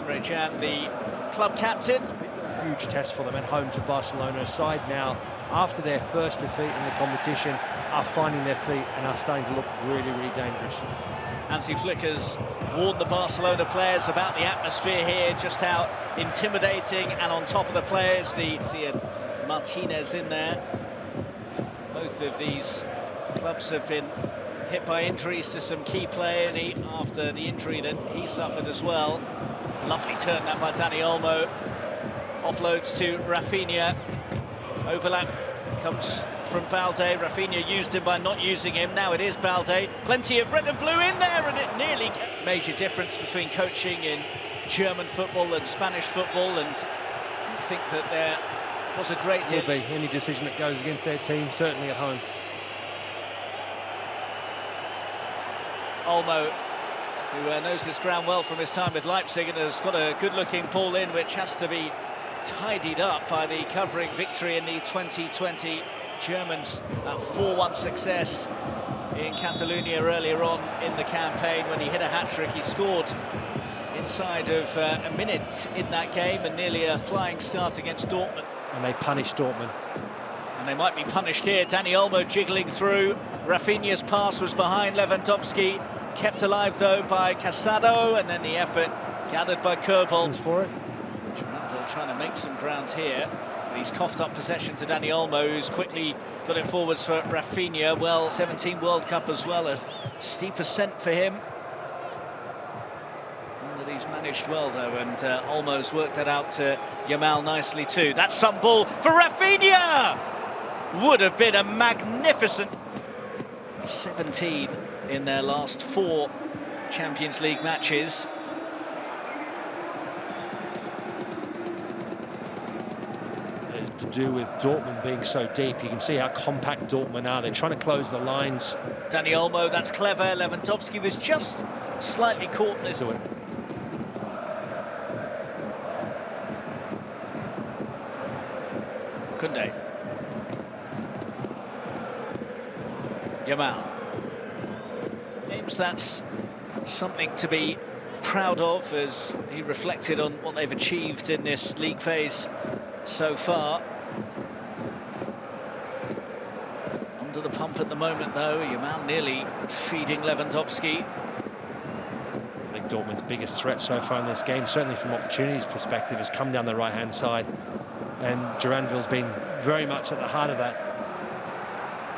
Emre Can, the club captain. Huge test for them at home to Barcelona. A side now, after their first defeat in the competition, are finding their feet and are starting to look really, really dangerous. Hansi Flick has warned the Barcelona players about the atmosphere here, just how intimidating, and on top of the players, Ian Martinez in there. Both of these clubs have been hit by injuries to some key players after the injury that he suffered as well. Lovely turn that by Dani Olmo. Offloads to Rafinha. Overlap comes from Balde. Rafinha used him by not using him. Now it is Balde. Plenty of red and blue in there, and it nearly... Major difference between coaching in German football and Spanish football, and I think that there was a great deal. Will be any decision that goes against their team, certainly at home. Olmo, who knows this ground well from his time with Leipzig, and has got a good-looking ball in, which has to be tidied up by the covering victory in the 2020 Germans. That 4-1 success in Catalonia earlier on in the campaign when he hit a hat-trick. He scored inside of a minute in that game, and nearly a flying start against Dortmund. And they punished Dortmund. And they might be punished here. Dani Olmo jiggling through. Rafinha's pass was behind Lewandowski. Kept alive, though, by Casado, and then the effort gathered by Kerbal. For it. Duranville trying to make some ground here, but he's coughed up possession to Dani Olmo, who's quickly got it forwards for Rafinha. Well, 17 World Cup as well, a steep ascent for him. That he's managed well, though, and Olmo's worked that out to Yamal nicely, too. That's some ball for Rafinha! Would have been a magnificent 17 in their last 4 Champions League matches. It's to do with Dortmund being so deep. You can see how compact Dortmund are. They're trying to close the lines. Dani Olmo, that's clever. Lewandowski was just slightly caught in it. Koundé. Yamal. James, that's something to be proud of, as he reflected on what they've achieved in this league phase so far. Under the pump at the moment, though. Yamal nearly feeding Lewandowski. I think Dortmund's biggest threat so far in this game, certainly from opportunities perspective, has come down the right-hand side, and Duranville's been very much at the heart of that.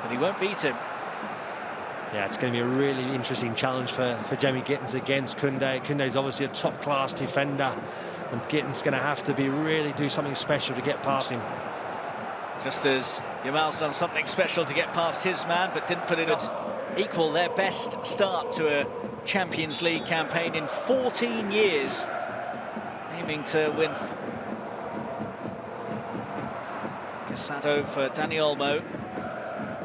But he won't beat him. Yeah, it's going to be a really interesting challenge for Jamie Gittens against Koundé. Koundé's obviously a top-class defender, and Gittens going to have to really do something special to get past him. Just as Yamal's done something special to get past his man, but didn't put it on. Equal their best start to a Champions League campaign in 14 years, aiming to win. Casado for Dani Olmo.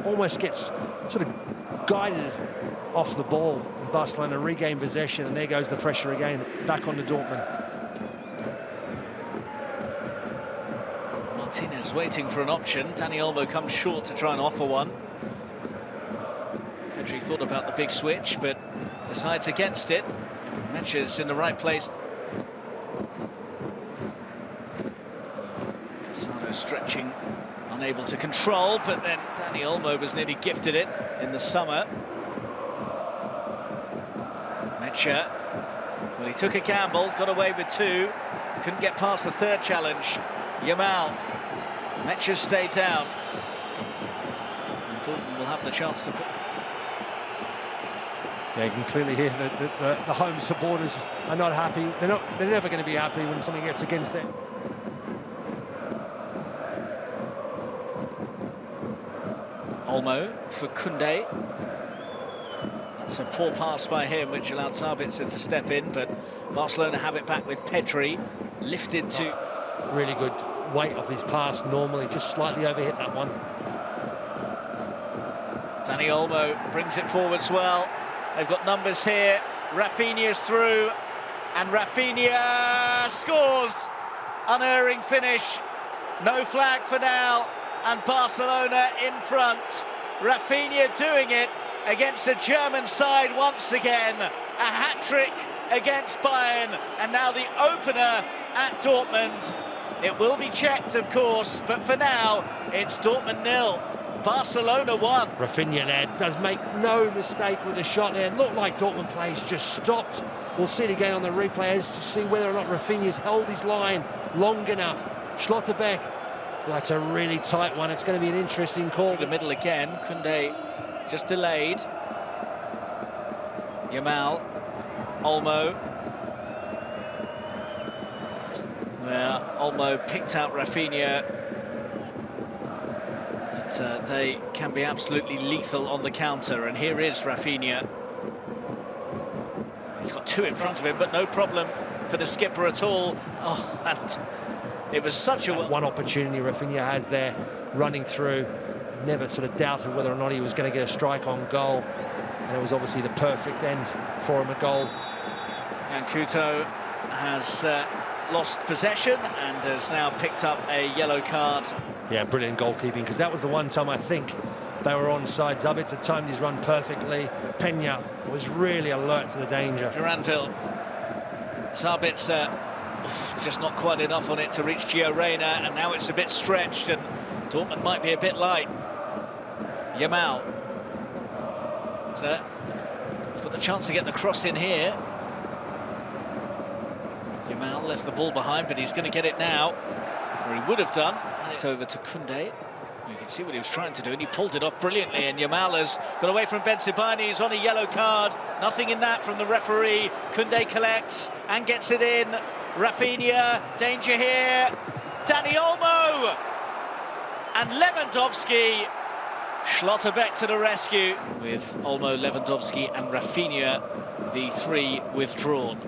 Almost gets sort of guided off the ball. Barcelona regain possession, and there goes the pressure again, back onto Dortmund. Martinez waiting for an option. Dani Olmo comes short to try and offer one. Pedri thought about the big switch, but decides against it. Meches in the right place. Casado stretching, unable to control, but then Dani Olmo was nearly gifted it in the summer. Mecha, well, he took a gamble, got away with 2, couldn't get past the 3rd challenge. Yamal, Mecha stayed down. And Dortmund will have the chance to put... Yeah, you can clearly hear that the home supporters are not happy. They're never going to be happy when something gets against them. Olmo for Koundé. That's a poor pass by him, which allowed Sabitzer to step in, but Barcelona have it back with Pedri, lifted to... Really good weight off his pass normally, just slightly overhit that one. Dani Olmo brings it forwards well. They've got numbers here. Rafinha's through, and Rafinha scores! Unerring finish. No flag for now, and Barcelona in front. Rafinha doing it against a German side once again. A hat-trick against Bayern, and now the opener at Dortmund. It will be checked, of course, but for now, it's Dortmund 0, Barcelona 1. Rafinha there does make no mistake with the shot there. It looked like Dortmund players just stopped. We'll see it again on the replays to see whether or not Rafinha's held his line long enough. Schlotterbeck, that's a really tight one. It's going to be an interesting call. The middle again, Koundé just delayed. Yamal, Olmo. Where Olmo picked out Rafinha. But they can be absolutely lethal on the counter, and here is Rafinha. He's got two in front of him, but no problem for the skipper at all. Oh, and it was such a... One opportunity Rafinha has there, running through. Never sort of doubted whether or not he was going to get a strike on goal. And it was obviously the perfect end for him, a goal. And Couto has lost possession and has now picked up a yellow card. Yeah, brilliant goalkeeping, because that was the one time I think they were onside. Zabitzer timed his run perfectly. Peña was really alert to the danger. Duranville. Zabitzer just not quite enough on it to reach Gio Reyna, and now it's a bit stretched and Dortmund might be a bit light. Yamal. So he's got the chance to get the cross in here. Yamal left the ball behind, but he's going to get it now, or he would have done. And it's over to Koundé. You can see what he was trying to do, and he pulled it off brilliantly. And Yamal has got away from Benzibani. He's on a yellow card. Nothing in that from the referee. Koundé collects and gets it in. Rafinha, danger here. Dani Olmo and Lewandowski. Schlotterbeck to the rescue with Olmo, Lewandowski and Rafinha, the three withdrawn.